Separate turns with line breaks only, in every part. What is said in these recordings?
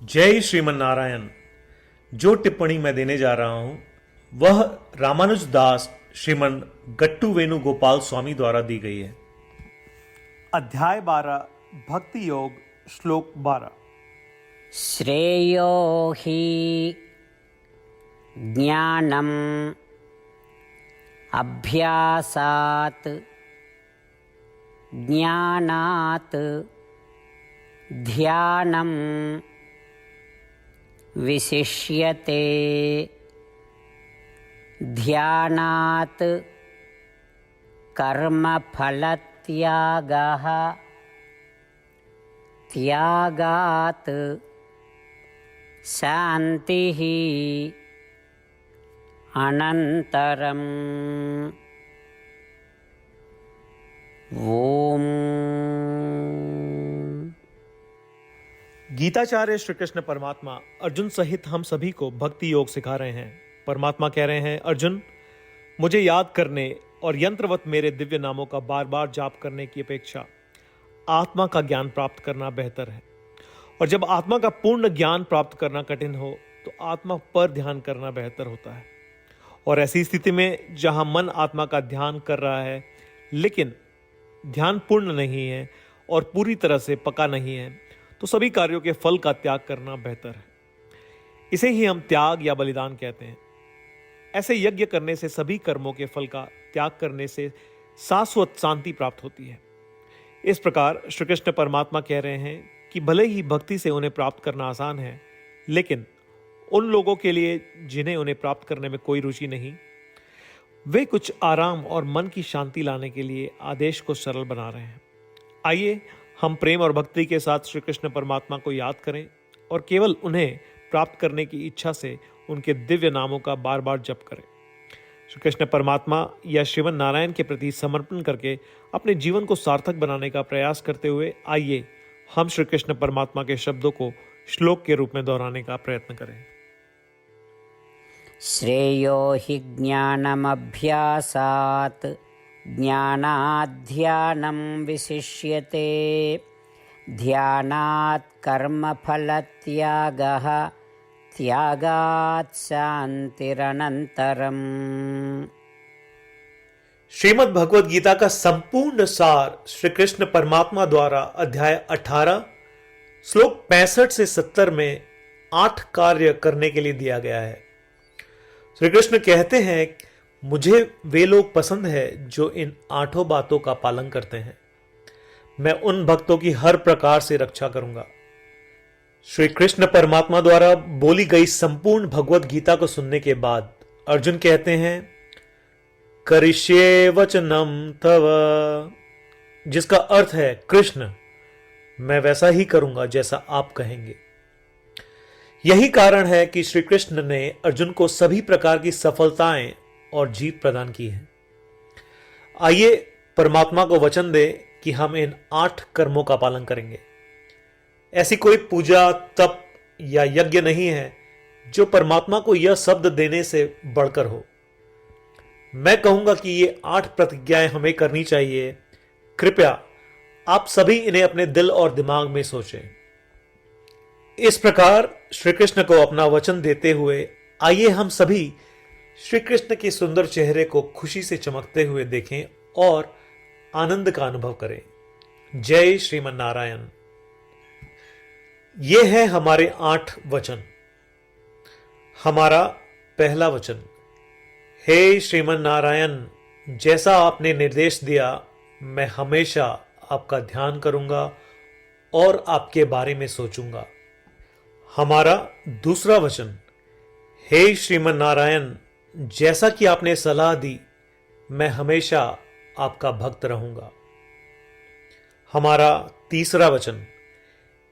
जय श्रीमन नारायण। जो टिप्पणी मैं देने जा रहा हूं वह रामानुज दास श्रीमन गट्टू वेणुगोपाल स्वामी द्वारा दी गई है। अध्याय 12 भक्ति योग श्लोक 12।
श्रेयो हि ज्ञानम् अभ्यासात् ज्ञानात् ध्यानं विशिष्यते ध्यानात् कर्मफलत्यागः त्यागात् शान्तिः अनन्तरम्। ओम।
गीताचार्य श्री कृष्ण परमात्मा अर्जुन सहित हम सभी को भक्ति योग सिखा रहे हैं। परमात्मा कह रहे हैं, अर्जुन, मुझे याद करने और यंत्रवत मेरे दिव्य नामों का बार बार जाप करने की अपेक्षा आत्मा का ज्ञान प्राप्त करना बेहतर है। और जब आत्मा का पूर्ण ज्ञान प्राप्त करना कठिन हो तो आत्मा पर ध्यान करना बेहतर होता है। और ऐसी स्थिति में जहां मन आत्मा का ध्यान कर रहा है लेकिन ध्यान पूर्ण नहीं है और पूरी तरह से पका नहीं है, तो सभी कार्यों के फल का त्याग करना बेहतर है। इसे ही हम त्याग या बलिदान कहते हैं। ऐसे यज्ञ करने से सभी कर्मों के फल का त्याग करने से शाश्वत शांति प्राप्त होती है। इस प्रकार श्री कृष्ण परमात्मा कह रहे हैं कि भले ही भक्ति से उन्हें प्राप्त करना आसान है, लेकिन उन लोगों के लिए जिन्हें उन्हें प्राप्त करने में कोई रुचि नहीं, वे कुछ आराम और मन की शांति लाने के लिए आदेश को सरल बना रहे हैं। आइए हम प्रेम और भक्ति के साथ श्री कृष्ण परमात्मा को याद करें और केवल उन्हें प्राप्त करने की इच्छा से उनके दिव्य नामों का बार बार जप करें। श्री कृष्ण परमात्मा या श्रीमन नारायण के प्रति समर्पण करके अपने जीवन को सार्थक बनाने का प्रयास करते हुए आइए हम श्री कृष्ण परमात्मा के शब्दों को श्लोक के रूप में दोहराने का प्रयत्न करें।
श्रेयो हि ज्ञानमभ्यासात् ज्ञानाध्यानं विशिष्यते ध्यानात् कर्मफलत्यागः त्यागात् शान्तिरनन्तरम्।
श्रीमद् भगवद गीता का संपूर्ण सार श्री कृष्ण परमात्मा द्वारा अध्याय 18 श्लोक 65 से 70 में 8 कार्य करने के लिए दिया गया है। श्री कृष्ण कहते हैं, मुझे वे लोग पसंद है जो इन 8 बातों का पालन करते हैं। मैं उन भक्तों की हर प्रकार से रक्षा करूंगा। श्री कृष्ण परमात्मा द्वारा बोली गई संपूर्ण भगवद गीता को सुनने के बाद अर्जुन कहते हैं, करिष्ये वचनम तव, जिसका अर्थ है, कृष्ण, मैं वैसा ही करूंगा जैसा आप कहेंगे। यही कारण है कि श्री कृष्ण ने अर्जुन को सभी प्रकार की सफलताएं और जीत प्रदान की है। आइए परमात्मा को वचन दे कि हम इन 8 कर्मों का पालन करेंगे। ऐसी कोई पूजा, तप या यज्ञ नहीं है जो परमात्मा को यह शब्द देने से बढ़कर हो। मैं कहूंगा कि ये 8 प्रतिज्ञाएं हमें करनी चाहिए। कृपया आप सभी इन्हें अपने दिल और दिमाग में सोचें। इस प्रकार श्री कृष्ण को अपना वचन देते हुए आइए हम सभी श्री कृष्ण के सुंदर चेहरे को खुशी से चमकते हुए देखें और आनंद का अनुभव करें। जय श्रीमन नारायण। ये है हमारे 8 वचन। हमारा पहला वचन, हे श्रीमन नारायण, जैसा आपने निर्देश दिया मैं हमेशा आपका ध्यान करूंगा और आपके बारे में सोचूंगा। हमारा दूसरा वचन, हे श्रीमन नारायण, जैसा कि आपने सलाह दी मैं हमेशा आपका भक्त रहूंगा। हमारा तीसरा वचन,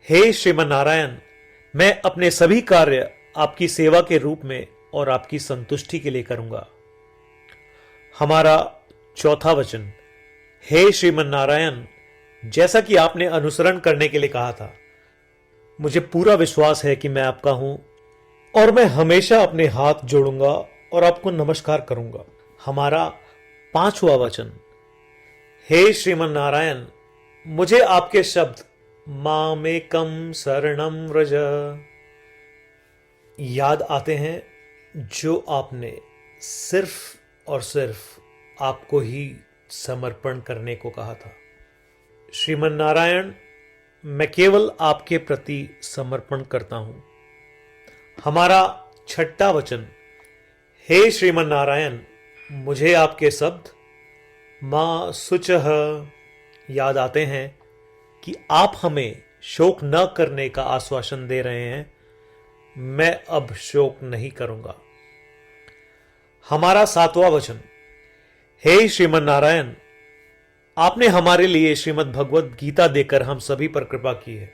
हे श्रीमन नारायण, मैं अपने सभी कार्य आपकी सेवा के रूप में और आपकी संतुष्टि के लिए करूंगा। हमारा चौथा वचन, हे श्रीमन नारायण, जैसा कि आपने अनुसरण करने के लिए कहा था, मुझे पूरा विश्वास है कि मैं आपका हूं और मैं हमेशा अपने हाथ जोड़ूंगा और आपको नमस्कार करूंगा। हमारा पांचवा वचन, हे श्रीमन
मुझे आपके शब्द मामेकम शरणम व्रज,
याद आते हैं जो आपने सिर्फ और सिर्फ आपको ही समर्पण करने को कहा था। श्रीमन नारायण, मैं केवल आपके प्रति समर्पण करता हूं। हमारा छठा वचन, हे श्रीमन नारायण, मुझे आपके शब्द मां शुचः याद आते हैं कि आप हमें शोक न करने का आश्वासन दे रहे हैं। मैं अब शोक नहीं करूंगा। हमारा सातवां वचन, हे श्रीमन नारायण, आपने हमारे लिए श्रीमद् भगवद गीता देकर हम सभी पर कृपा की है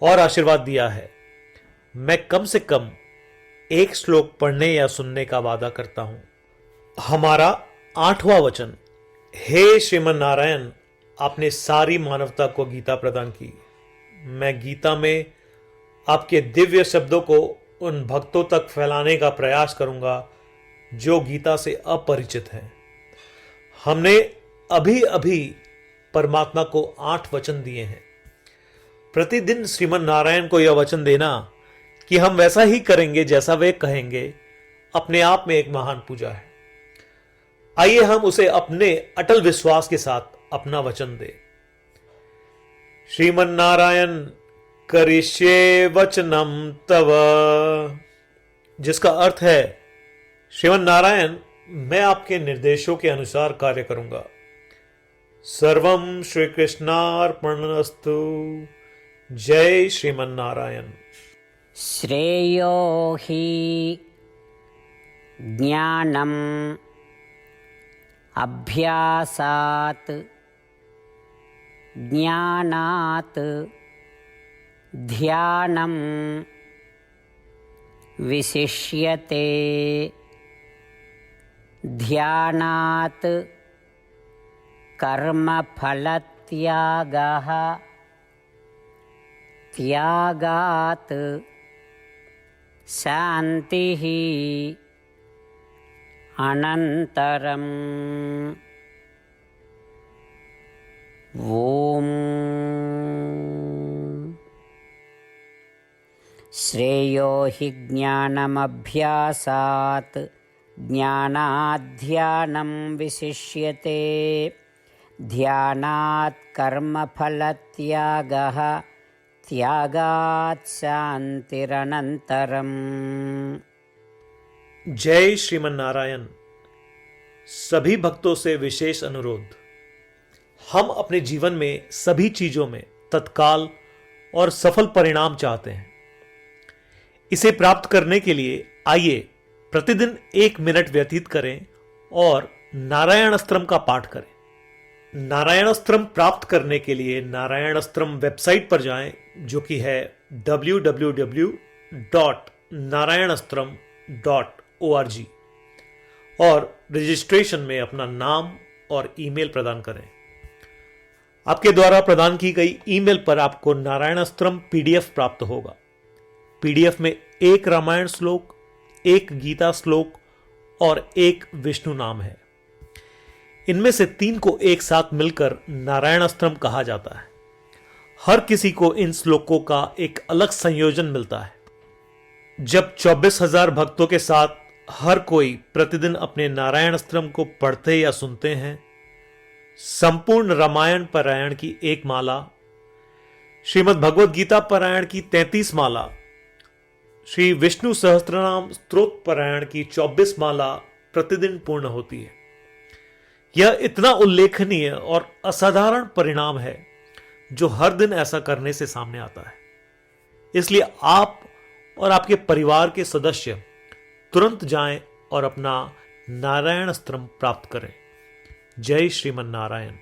और आशीर्वाद दिया है। मैं कम से कम एक श्लोक पढ़ने या सुनने का वादा करता हूं। हमारा आठवां वचन, हे श्रीमन नारायण, आपने सारी मानवता को गीता प्रदान की। मैं गीता में आपके दिव्य शब्दों को उन भक्तों तक फैलाने का प्रयास करूंगा जो गीता से अपरिचित हैं। हमने अभी अभी परमात्मा को 8 वचन दिए हैं। प्रतिदिन श्रीमन नारायण को यह वचन देना कि हम वैसा ही करेंगे जैसा वे कहेंगे, अपने आप में एक महान पूजा है। आइए हम उसे अपने अटल विश्वास के साथ अपना वचन दें। श्रीमन नारायण करिष्ये वचनम तव, जिसका अर्थ है, श्रीमन नारायण, मैं आपके निर्देशों के अनुसार कार्य करूंगा। सर्वम श्री कृष्णार्पणमस्तु। जय श्रीमन नारायण।
श्रेयो हि ज्ञानम् अभ्यासात् ज्ञानात् ध्यानं विशिष्यते ध्यानात् कर्मफलत्यागः त्यागात् शान्तिः अनन्तरम्। ॐ श्रेयो हि ज्ञानमभ्यासात् ज्ञानाध्यानं विशिष्यते ध्यानात् कर्मफलत्यागः त्यागात् शान्तिरनन्तरम्।
जय श्रीमन नारायण। सभी भक्तों से विशेष अनुरोध, हम अपने जीवन में सभी चीजों में तत्काल और सफल परिणाम चाहते हैं। इसे प्राप्त करने के लिए आइए प्रतिदिन 1 मिनट व्यतीत करें और नारायण अस्त्रम का पाठ करें। नारायण अस्त्रम प्राप्त करने के लिए नारायण अस्त्रम वेबसाइट पर जाएं, जो कि है www.narayanastram.org, और रजिस्ट्रेशन में अपना नाम और ईमेल प्रदान करें। आपके द्वारा प्रदान की गई ईमेल पर आपको नारायण अस्त्रम पीडीएफ प्राप्त होगा। पीडीएफ में 1 रामायण श्लोक, 1 गीता श्लोक और 1 विष्णु नाम है। इनमें से 3 को एक साथ मिलकर नारायण अस्त्रम कहा जाता है। हर किसी को इन श्लोकों का एक अलग संयोजन मिलता है। जब 24,000 भक्तों के साथ हर कोई प्रतिदिन अपने नारायण अस्त्रम को पढ़ते या सुनते हैं, संपूर्ण रामायण पारायण की 1 माला, श्रीमद् भगवद गीता पारायण की 33 माला, श्री विष्णु सहस्त्रनाम स्तोत्र पारायण की 24 माला प्रतिदिन पूर्ण होती है। यह इतना उल्लेखनीय और असाधारण परिणाम है जो हर दिन ऐसा करने से सामने आता है। इसलिए आप और आपके परिवार के सदस्य तुरंत जाएं और अपना नारायण अस्त्रम प्राप्त करें। जय श्रीमन नारायण।